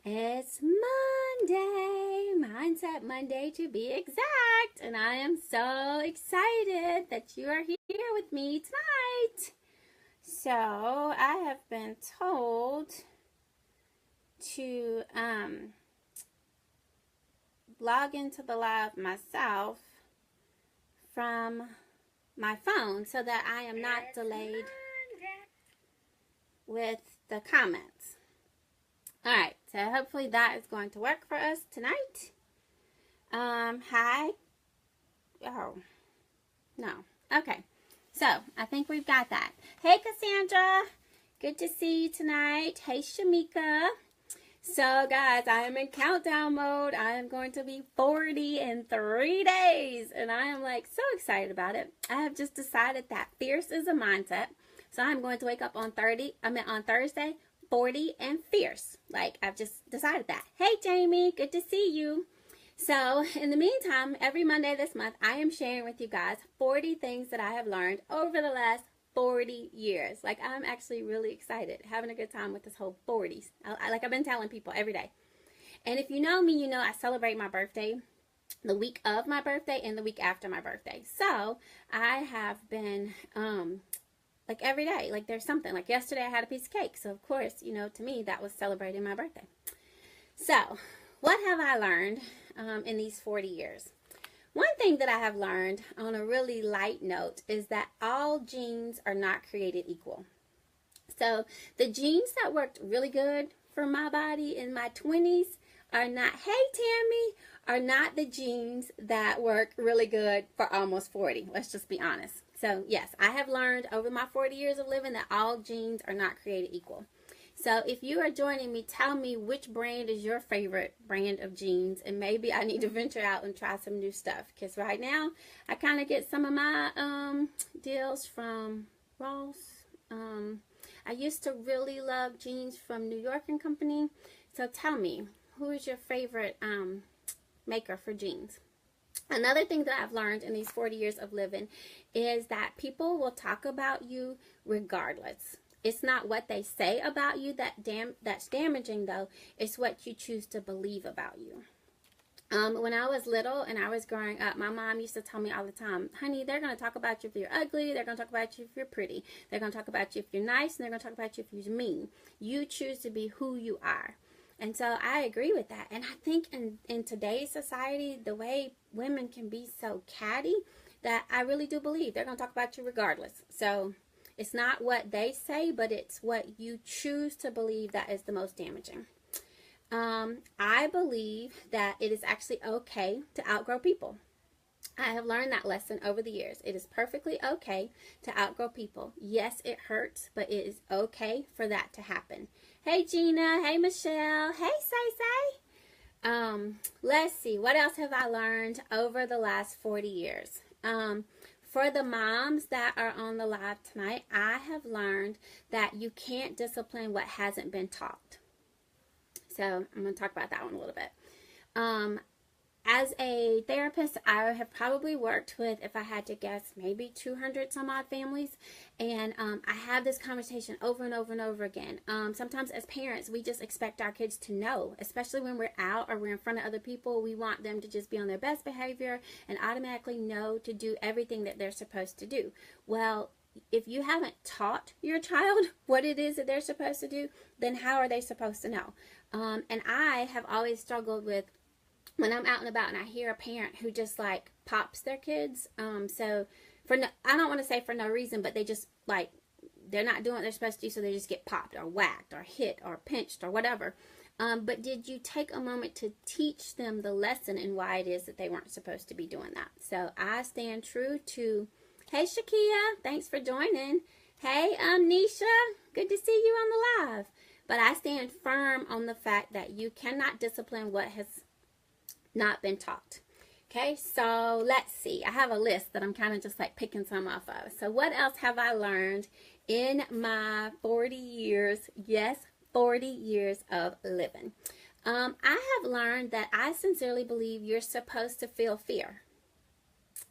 It's Monday, Mindset Monday to be exact, and I am so excited that you are here with me tonight. So, I have been told to log into the live myself from my phone so that I am not delayed with the comments. Alright, so hopefully that is going to work for us tonight. Hi. Oh, no. Okay, so I think we've got that. Hey, Cassandra. Good to see you tonight. Hey, Shamika. So, guys, I am in countdown mode. I am going to be 40 in 3 days, and I am, like, so excited about it. I have just decided that fierce is a mindset, so I'm going to wake up on Thursday, 40 and fierce. Like, I've just decided that. Hey, Jamie, good to see you. So, in the meantime, every Monday this month, I am sharing with you guys 40 things that I have learned over the last 40 years. Like, I'm actually really excited, having a good time with this whole 40s. Like I've been telling people every day. And if you know me, you know I celebrate my birthday the week of my birthday and the week after my birthday. So, I have been, like every day, like there's something. Like yesterday I had a piece of cake. So of course, you know, to me that was celebrating my birthday. So what have I learned in these 40 years? One thing that I have learned on a really light note is that all genes are not created equal. So the genes that worked really good for my body in my 20s are not, hey Tammy, are not the genes that work really good for almost 40. Let's just be honest. So yes, I have learned over my 40 years of living that all genes are not created equal. So if you are joining me, tell me which brand is your favorite brand of jeans, and maybe I need to venture out and try some new stuff, because right now I kind of get some of my deals from Ross. I used to really love jeans from New York and Company. So tell me, who is your favorite maker for jeans? Another thing that I've learned in these 40 years of living is that people will talk about you regardless. It's not what they say about you that's damaging, though. It's what you choose to believe about you. When I was little and I was growing up, my mom used to tell me all the time, honey, they're going to talk about you if you're ugly. They're going to talk about you if you're pretty. They're going to talk about you if you're nice. And they're going to talk about you if you're mean. You choose to be who you are. And so I agree with that. And I think in today's society, the way women can be so catty, that I really do believe they're going to talk about you regardless. So it's not what they say, but it's what you choose to believe that is the most damaging. I believe that it is actually okay to outgrow people. I have learned that lesson over the years. It is perfectly okay to outgrow people. Yes, it hurts, but it is okay for that to happen. Hey, Gina. Hey, Michelle. Hey, Say. Let's see. What else have I learned over the last 40 years? For the moms that are on the live tonight, I have learned that you can't discipline what hasn't been taught. So I'm going to talk about that one a little bit. As a therapist, I have probably worked with, if I had to guess, maybe 200 some odd families. And I have this conversation over and over and over again. Sometimes as parents, we just expect our kids to know, especially when we're out or we're in front of other people. We want them to just be on their best behavior and automatically know to do everything that they're supposed to do. Well, if you haven't taught your child what it is that they're supposed to do, then how are they supposed to know? And I have always struggled with, when I'm out and about and I hear a parent who just like pops their kids, so for no, I don't want to say for no reason, but they just like, they're not doing what they're supposed to do, so they just get popped or whacked or hit or pinched or whatever. But did you take a moment to teach them the lesson and why it is that they weren't supposed to be doing that? So I stand true to, hey Shakia, thanks for joining. Hey Nisha, good to see you on the live. But I stand firm on the fact that you cannot discipline what has not been taught. Okay, so let's see. I have a list that I'm kind of just like picking some off of. So what else have I learned in my 40 years? Yes, 40 years of living. I have learned that I sincerely believe you're supposed to feel fear.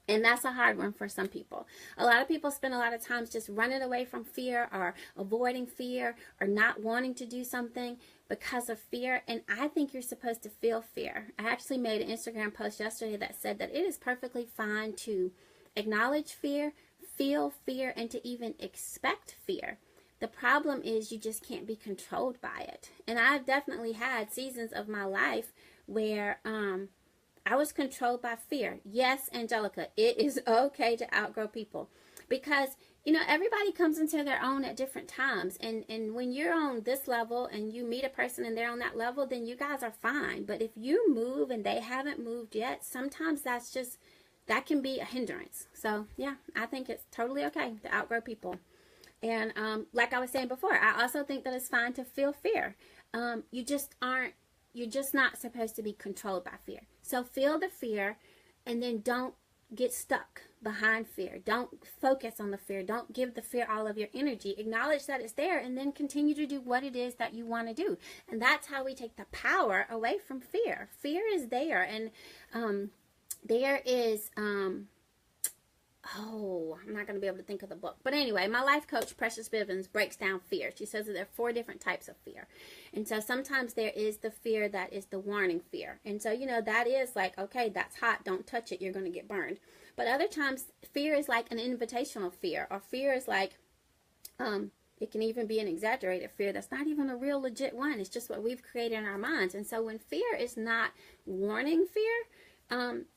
And that's a hard one for some people. A lot of people spend a lot of times just running away from fear or avoiding fear or not wanting to do something because of fear. And I think you're supposed to feel fear. I actually made an Instagram post yesterday that said that it is perfectly fine to acknowledge fear, feel fear, and to even expect fear. The problem is you just can't be controlled by it. And I've definitely had seasons of my life where I was controlled by fear. Yes, Angelica, it is okay to outgrow people because, you know, everybody comes into their own at different times. And when you're on this level and you meet a person and they're on that level, then you guys are fine. But if you move and they haven't moved yet, sometimes that can be a hindrance. So, yeah, I think it's totally okay to outgrow people. And like I was saying before, I also think that it's fine to feel fear. You're just not supposed to be controlled by fear. So feel the fear and then don't get stuck behind fear. Don't focus on the fear. Don't give the fear all of your energy. Acknowledge that it's there and then continue to do what it is that you want to do. And that's how we take the power away from fear. Fear is there, and there is I'm not going to be able to think of the book. But anyway, my life coach, Precious Bivens, breaks down fear. She says that there are 4 different types of fear. And so sometimes there is the fear that is the warning fear. And so, you know, that is like, okay, that's hot. Don't touch it. You're going to get burned. But other times, fear is like an invitational fear. Or fear is like, it can even be an exaggerated fear that's not even a real legit one. It's just what we've created in our minds. And so when fear is not warning fear,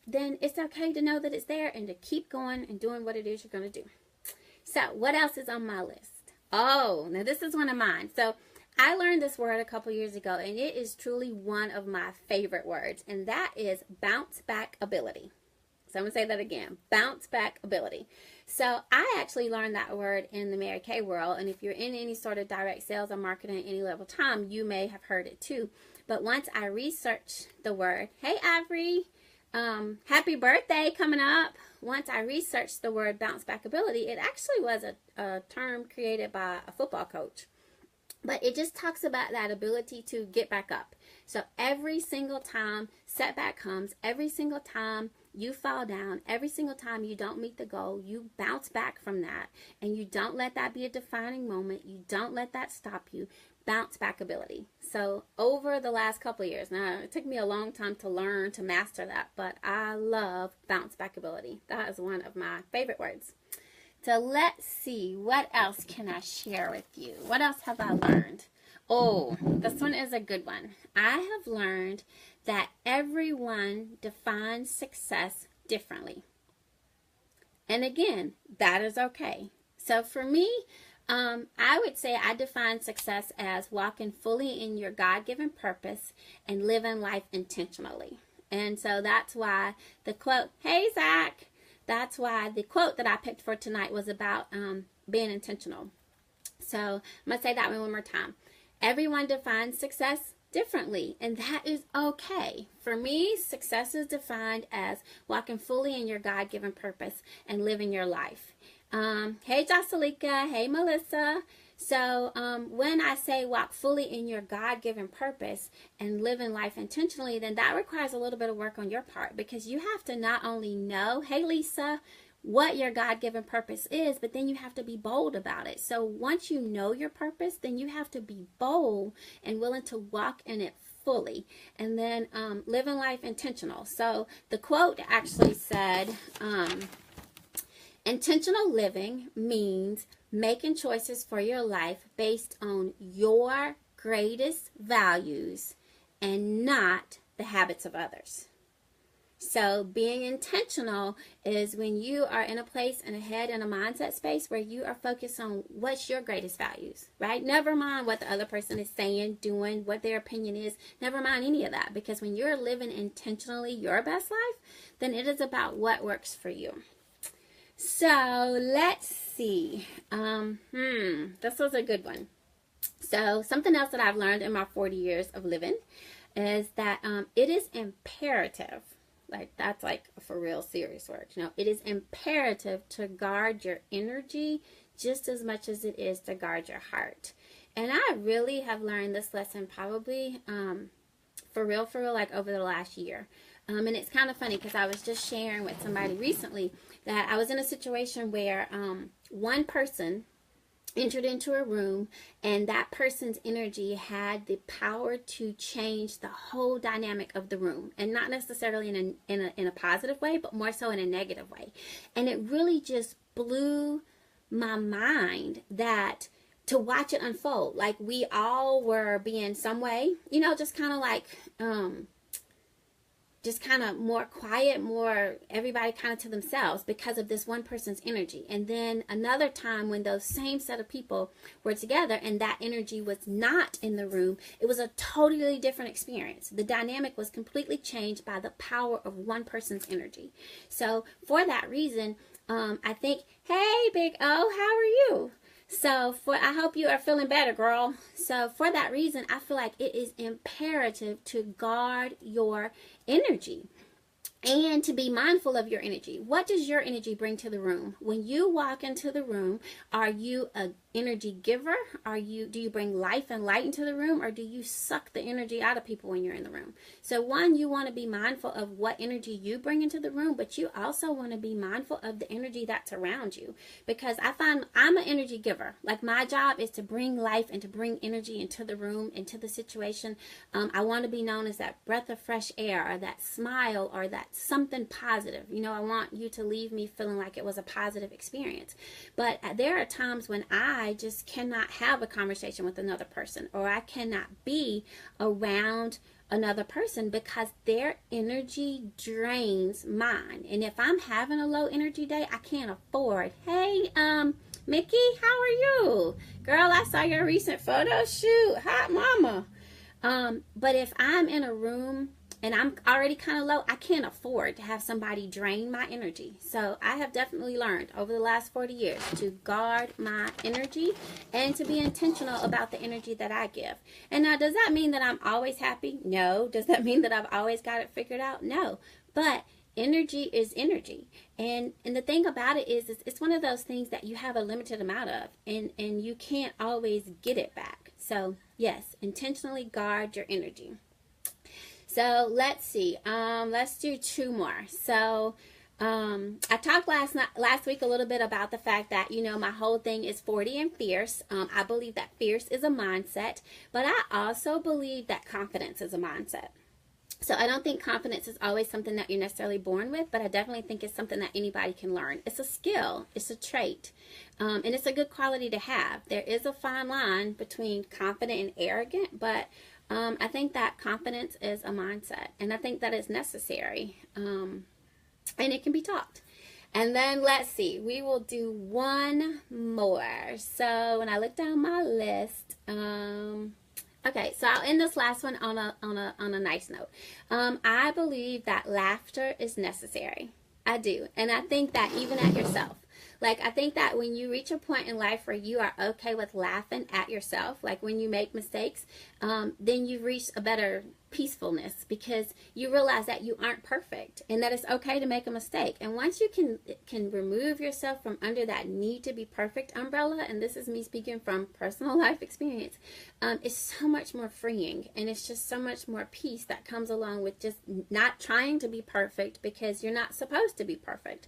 then it's okay to know that it's there and to keep going and doing what it is you're going to do. So what else is on my list? Oh, now this is one of mine. So I learned this word a couple years ago, and it is truly one of my favorite words, and that is bounce back ability. So I'm going to say that again, bounce back ability. So I actually learned that word in the Mary Kay world, and if you're in any sort of direct sales or marketing at any level of time, you may have heard it too. But once I researched the word, hey Ivory, happy birthday coming up. Once I researched the word bounce back ability, it actually was a term created by a football coach. But it just talks about that ability to get back up. So every single time setback comes, every single time you fall down, every single time you don't meet the goal, you bounce back from that. And you don't let that be a defining moment. You don't let that stop you. Bounce back ability. So over the last couple of years, now it took me a long time to learn to master that, but I love bounce back ability. That is one of my favorite words. So let's see, what else can I share with you? What else have I learned? Oh, this one is a good one. I have learned that everyone defines success differently. And again, that is okay. So for me, I would say I define success as walking fully in your God-given purpose and living life intentionally. And so that's why the quote, hey Zach, that's why the quote that I picked for tonight was about being intentional. So I'm going to say that one more time. Everyone defines success differently, and that is okay. For me, success is defined as walking fully in your God-given purpose and living your life. Hey Jocelyn, hey Melissa. So when I say walk fully in your God-given purpose and living life intentionally, then that requires a little bit of work on your part, because you have to not only know, hey Lisa, what your God-given purpose is, but then you have to be bold about it. So once you know your purpose, then you have to be bold and willing to walk in it fully, and then living life intentional. So the quote actually said, intentional living means making choices for your life based on your greatest values and not the habits of others. So being intentional is when you are in a place and a head and a mindset space where you are focused on what's your greatest values, right? Never mind what the other person is saying, doing, what their opinion is. Never mind any of that, because when you're living intentionally your best life, then it is about what works for you. So let's see. This was a good one. So something else that I've learned in my 40 years of living is that it is imperative, like that's like a for real serious word, you know, it is imperative to guard your energy just as much as it is to guard your heart. And I really have learned this lesson probably for real, like over the last year. And it's kind of funny because I was just sharing with somebody recently that I was in a situation where one person entered into a room, and that person's energy had the power to change the whole dynamic of the room, and not necessarily in a positive way, but more so in a negative way. And it really just blew my mind that to watch it unfold, like we all were being some way, you know, just kind of like just kind of more quiet, more everybody kind of to themselves because of this one person's energy. And then another time when those same set of people were together and that energy was not in the room, it was a totally different experience. The dynamic was completely changed by the power of one person's energy. So for that reason, I think, hey, Big O, how are you? So I hope you are feeling better, girl. So for that reason, I feel like it is imperative to guard your energy and to be mindful of your energy. What does your energy bring to the room? When you walk into the room, are you an energy giver? Do you bring life and light into the room, or do you suck the energy out of people when you're in the room? So one, you want to be mindful of what energy you bring into the room, but you also want to be mindful of the energy that's around you, because I find I'm an energy giver. Like, my job is to bring life and to bring energy into the room, into the situation. I want to be known as that breath of fresh air, or that smile, or that something positive. You know, I want you to leave me feeling like it was a positive experience. But there are times when I just cannot have a conversation with another person, or I cannot be around another person because their energy drains mine. And if I'm having a low energy day, I can't afford, hey, Mickey, how are you? Girl, I saw your recent photo shoot. Hot mama. But if I'm in a room and I'm already kind of low, I can't afford to have somebody drain my energy. So I have definitely learned over the last 40 years to guard my energy and to be intentional about the energy that I give. And now, does that mean that I'm always happy? No. Does that mean that I've always got it figured out? No. But energy is energy. And the thing about it is it's one of those things that you have a limited amount of, and you can't always get it back. So yes, intentionally guard your energy. So let's see. Let's do two more. So I talked last week a little bit about the fact that, you know, my whole thing is 40 and fierce. I believe that fierce is a mindset, but I also believe that confidence is a mindset. So I don't think confidence is always something that you're necessarily born with, but I definitely think it's something that anybody can learn. It's a skill. It's a trait. And it's a good quality to have. There is a fine line between confident and arrogant, but I think that confidence is a mindset, and I think that it's necessary, and it can be taught. And then let's see, we will do one more. So when I look down my list, okay, so I'll end this last one on a nice note. I believe that laughter is necessary. I do, and I think that even at yourself. Like, I think that when you reach a point in life where you are okay with laughing at yourself, like when you make mistakes, then you've reached a better peacefulness, because you realize that you aren't perfect and that it's okay to make a mistake. And once you can remove yourself from under that need to be perfect umbrella, and this is me speaking from personal life experience, it's so much more freeing, and it's just so much more peace that comes along with just not trying to be perfect, because you're not supposed to be perfect.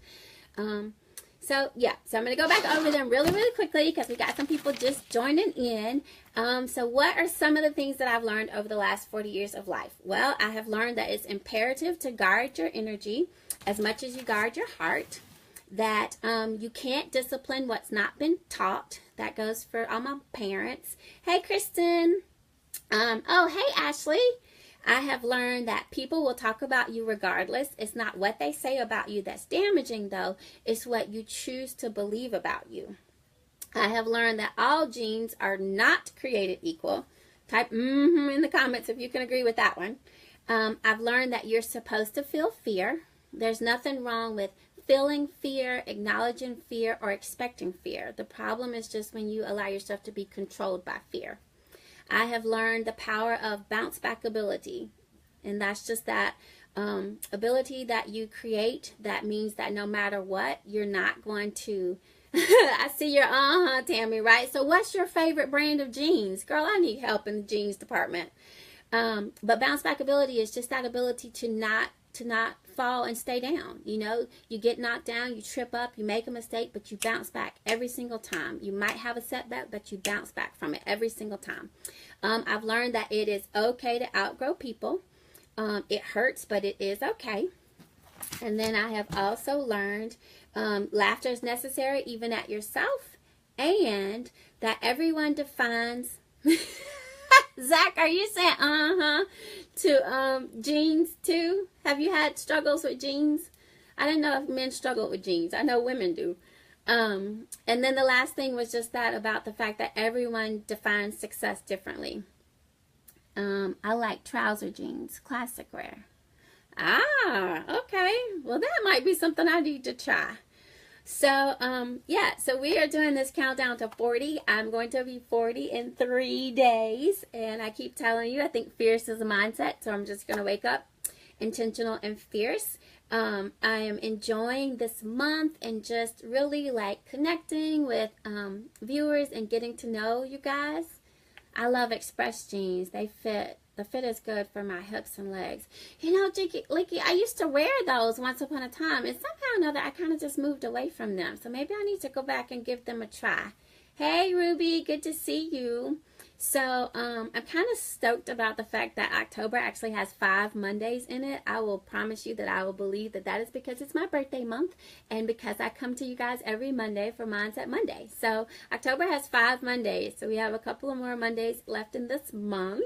So I'm going to go back over them really, really quickly because we got some people just joining in. So what are some of the things that I've learned over the last 40 years of life? Well, I have learned that it's imperative to guard your energy as much as you guard your heart, that you can't discipline what's not been taught. That goes for all my parents. Hey, Kristen. Oh, hey, Ashley. I have learned that people will talk about you regardless. It's not what they say about you that's damaging, though. It's what you choose to believe about you. I have learned that all genes are not created equal. Type in the comments if you can agree with that one. I've learned that you're supposed to feel fear. There's nothing wrong with feeling fear, acknowledging fear, or expecting fear. The problem is just when you allow yourself to be controlled by fear. I have learned the power of bounce back ability, and that's just that ability that you create that means that no matter what, you're not going to I see your Tammy, right? So what's your favorite brand of jeans? Girl, I need help in the jeans department. But bounce back ability is just that ability to not to not fall and stay down. You know, you get knocked down, you trip up, you make a mistake, but you bounce back every single time. You might have a setback, but you bounce back from it every single time. I've learned that it is okay to outgrow people. It hurts, but it is okay. And then I have also learned laughter is necessary even at yourself, and that everyone defines Zach, are you saying to jeans too? Have you had struggles with jeans? I didn't know if men struggle with jeans. I know women do. And then the last thing was just that about the fact that everyone defines success differently. I like trouser jeans, classic wear. Ah, okay. Well, that might be something I need to try. So, yeah, so we are doing this countdown to 40. I'm going to be 40 in 3 days. And I keep telling you, I think fierce is a mindset. So I'm just going to wake up intentional and fierce. I am enjoying this month and just really like connecting with viewers and getting to know you guys. I love Express jeans. They fit. The fit is good for my hips and legs. You know, Licky, I used to wear those once upon a time, and somehow or another, I kind of just moved away from them. So maybe I need to go back and give them a try. Hey, Ruby, good to see you. So I'm kind of stoked about the fact that October actually has 5 Mondays in it. I will promise you that I will believe that that is because it's my birthday month and because I come to you guys every Monday for Mindset Monday. So October has 5 Mondays. So we have a couple of more Mondays left in this month.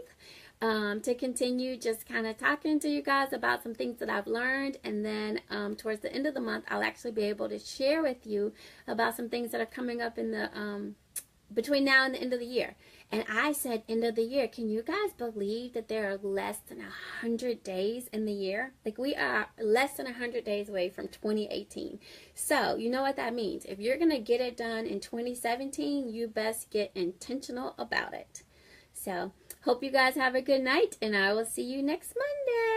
To continue just kind of talking to you guys about some things that I've learned, and then towards the end of the month I'll actually be able to share with you about some things that are coming up in the between now and the end of the year. And I said end of the year. Can you guys believe that there are less than 100 days in the year? Like, we are less than 100 days away from 2018. So you know what that means. If you're gonna get it done in 2017, you best get intentional about it. So hope you guys have a good night, and I will see you next Monday.